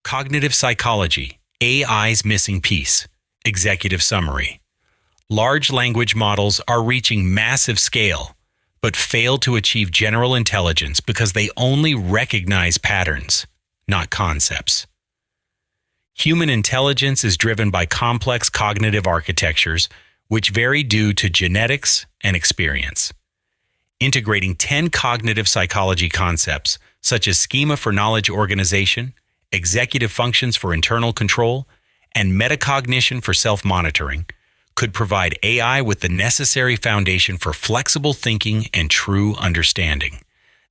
Cognitive Psychology, AI's Missing Piece. Executive Summary. Large language models are reaching massive scale, but fail to achieve general intelligence because they only recognize patterns, not concepts. Human intelligence is driven by complex cognitive architectures, which vary due to genetics and experience. Integrating 10 cognitive psychology concepts, such as schema for knowledge organization, executive functions for internal control, and metacognition for self-monitoring, could provide AI with the necessary foundation for flexible thinking and true understanding.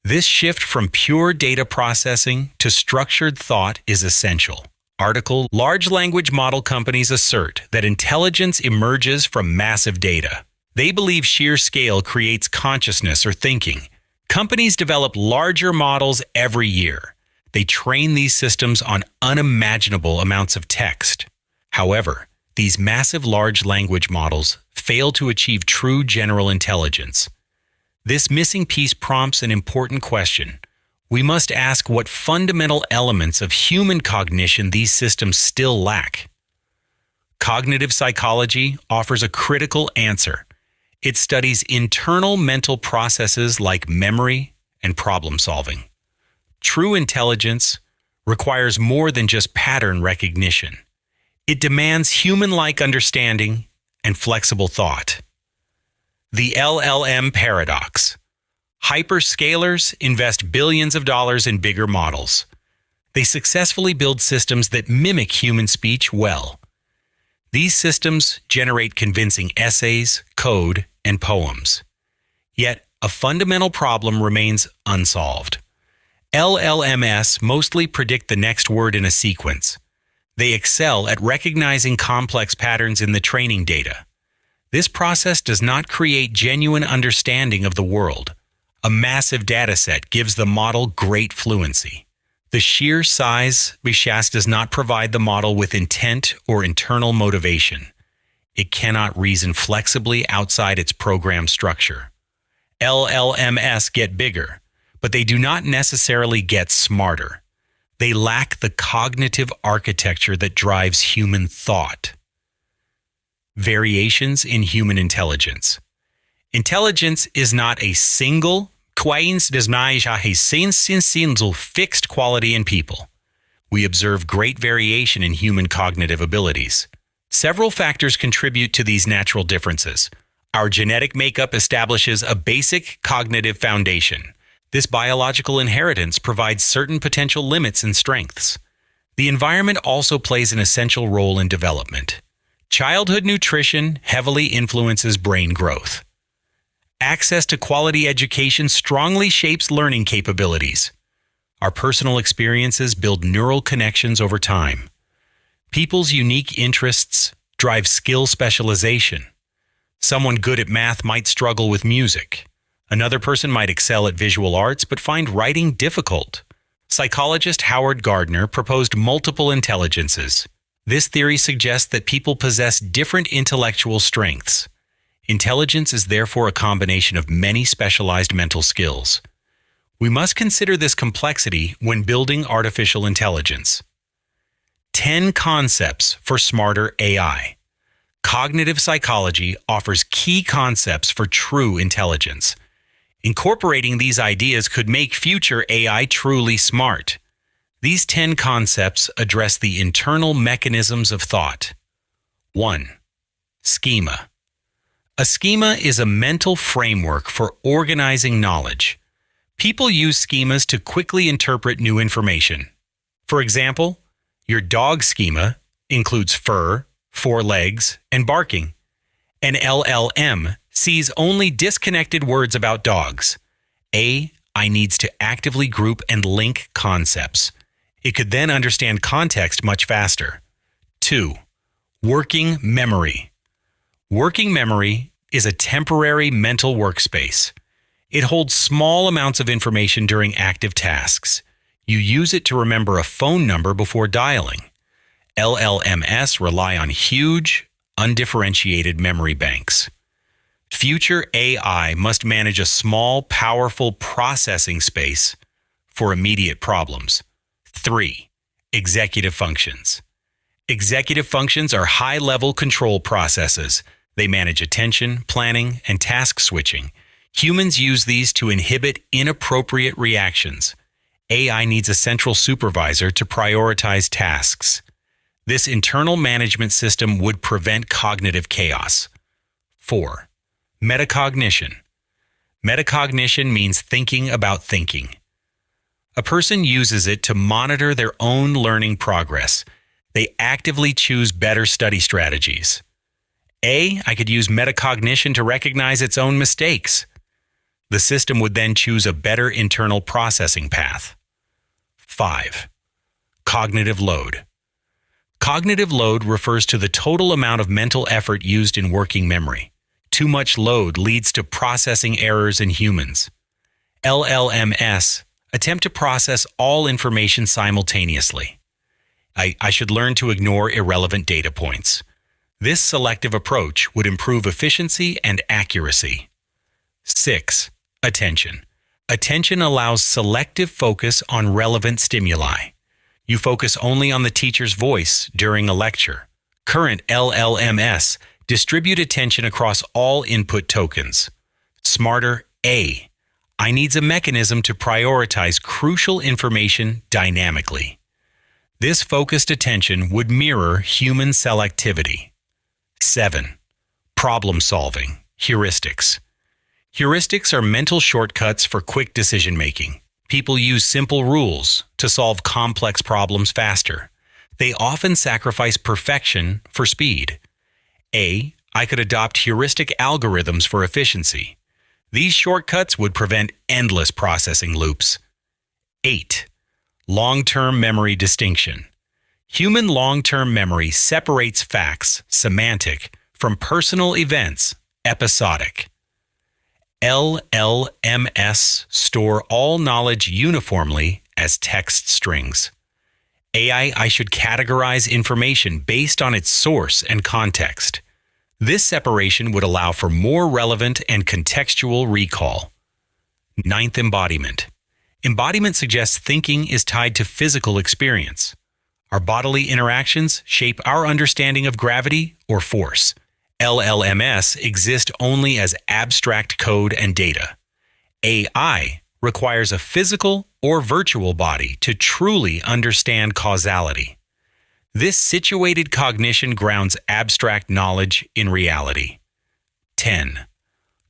This shift from pure data processing to structured thought is essential. Article: Large language model companies assert that intelligence emerges from massive data. They believe sheer scale creates consciousness or thinking. Companies develop larger models every year. They train these systems on unimaginable amounts of text. However, these massive large language models fail to achieve true general intelligence. This missing piece prompts an important question. We must ask what fundamental elements of human cognition these systems still lack. Cognitive psychology offers a critical answer. It studies internal mental processes like memory and problem solving. True intelligence requires more than just pattern recognition. It demands human-like understanding and flexible thought. The LLM paradox. Hyperscalers invest billions of dollars in bigger models. They successfully build systems that mimic human speech well. These systems generate convincing essays, code, and poems. Yet, a fundamental problem remains unsolved. LLMs mostly predict the next word in a sequence. They excel at recognizing complex patterns in the training data. This process does not create genuine understanding of the world. A massive dataset gives the model great fluency. The sheer size does not provide the model with intent or internal motivation. It cannot reason flexibly outside its program structure. LLMs get bigger, but they do not necessarily get smarter. They lack the cognitive architecture that drives human thought. Variations in human intelligence. Intelligence is not a single, fixed quality in people. We observe great variation in human cognitive abilities. Several factors contribute to these natural differences. Our genetic makeup establishes a basic cognitive foundation. This biological inheritance provides certain potential limits and strengths. The environment also plays an essential role in development. Childhood nutrition heavily influences brain growth. Access to quality education strongly shapes learning capabilities. Our personal experiences build neural connections over time. People's unique interests drive skill specialization. Someone good at math might struggle with music. Another person might excel at visual arts but find writing difficult. Psychologist Howard Gardner proposed multiple intelligences. This theory suggests that people possess different intellectual strengths. Intelligence is therefore a combination of many specialized mental skills. We must consider this complexity when building artificial intelligence. 10 concepts for smarter AI. Cognitive psychology offers key concepts for true intelligence. Incorporating these ideas could make future AI truly smart. These 10 concepts address the internal mechanisms of thought. 1. Schema. A schema is a mental framework for organizing knowledge. People use schemas to quickly interpret new information. For example, your dog schema includes fur, 4 legs, and barking. An LLM sees only disconnected words about dogs. AI needs to actively group and link concepts. It could then understand context much faster. 2. Working memory. Working memory is a temporary mental workspace. It holds small amounts of information during active tasks. You use it to remember a phone number before dialing. LLMs rely on huge, undifferentiated memory banks. Future AI must manage a small, powerful processing space for immediate problems. 3. Executive functions. Executive functions are high-level control processes. They manage attention, planning, and task switching. Humans use these to inhibit inappropriate reactions. AI needs a central supervisor to prioritize tasks. This internal management system would prevent cognitive chaos. 4. Metacognition. Metacognition means thinking about thinking. A person uses it to monitor their own learning progress. They actively choose better study strategies. I could use metacognition to recognize its own mistakes. The system would then choose a better internal processing path. 5. Cognitive load. Cognitive load refers to the total amount of mental effort used in working memory. Too much load leads to processing errors in humans. LLMs attempt to process all information simultaneously. I should learn to ignore irrelevant data points. This selective approach would improve efficiency and accuracy. 6. Attention. Attention allows selective focus on relevant stimuli. You focus only on the teacher's voice during a lecture. Current LLMs distribute attention across all input tokens. Smarter I needs a mechanism to prioritize crucial information dynamically. This focused attention would mirror human selectivity. 7. Problem solving. Heuristics. Heuristics are mental shortcuts for quick decision-making. People use simple rules to solve complex problems faster. They often sacrifice perfection for speed. I could adopt heuristic algorithms for efficiency. These shortcuts would prevent endless processing loops. 8. Long-term memory distinction. Human long-term memory separates facts, semantic, from personal events, episodic. LLMs store all knowledge uniformly as text strings. I should categorize information based on its source and context. This separation would allow for more relevant and contextual recall. 9th embodiment. Embodiment suggests thinking is tied to physical experience. Our bodily interactions shape our understanding of gravity or force. LLMs exist only as abstract code and data. AI requires a physical or virtual body to truly understand causality. This situated cognition grounds abstract knowledge in reality. 10.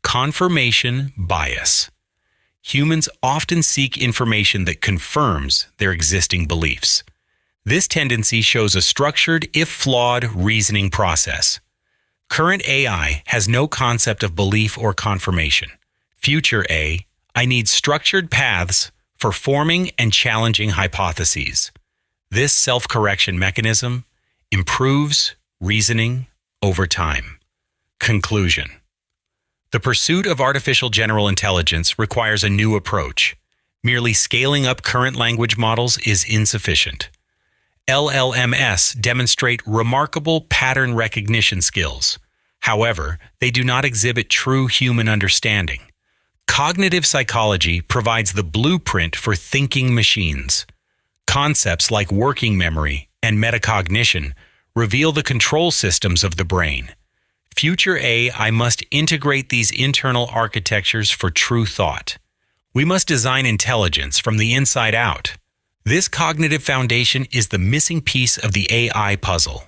Confirmation bias. Humans often seek information that confirms their existing beliefs. This tendency shows a structured, if flawed, reasoning process. Current AI has no concept of belief or confirmation. Future I need structured paths for forming and challenging hypotheses. This self-correction mechanism improves reasoning over time. Conclusion. The pursuit of artificial general intelligence requires a new approach. Merely scaling up current language models is insufficient. LLMs demonstrate remarkable pattern recognition skills. However, they do not exhibit true human understanding. Cognitive psychology provides the blueprint for thinking machines. Concepts like working memory and metacognition reveal the control systems of the brain. Future AI must integrate these internal architectures for true thought. We must design intelligence from the inside out. This cognitive foundation is the missing piece of the AI puzzle.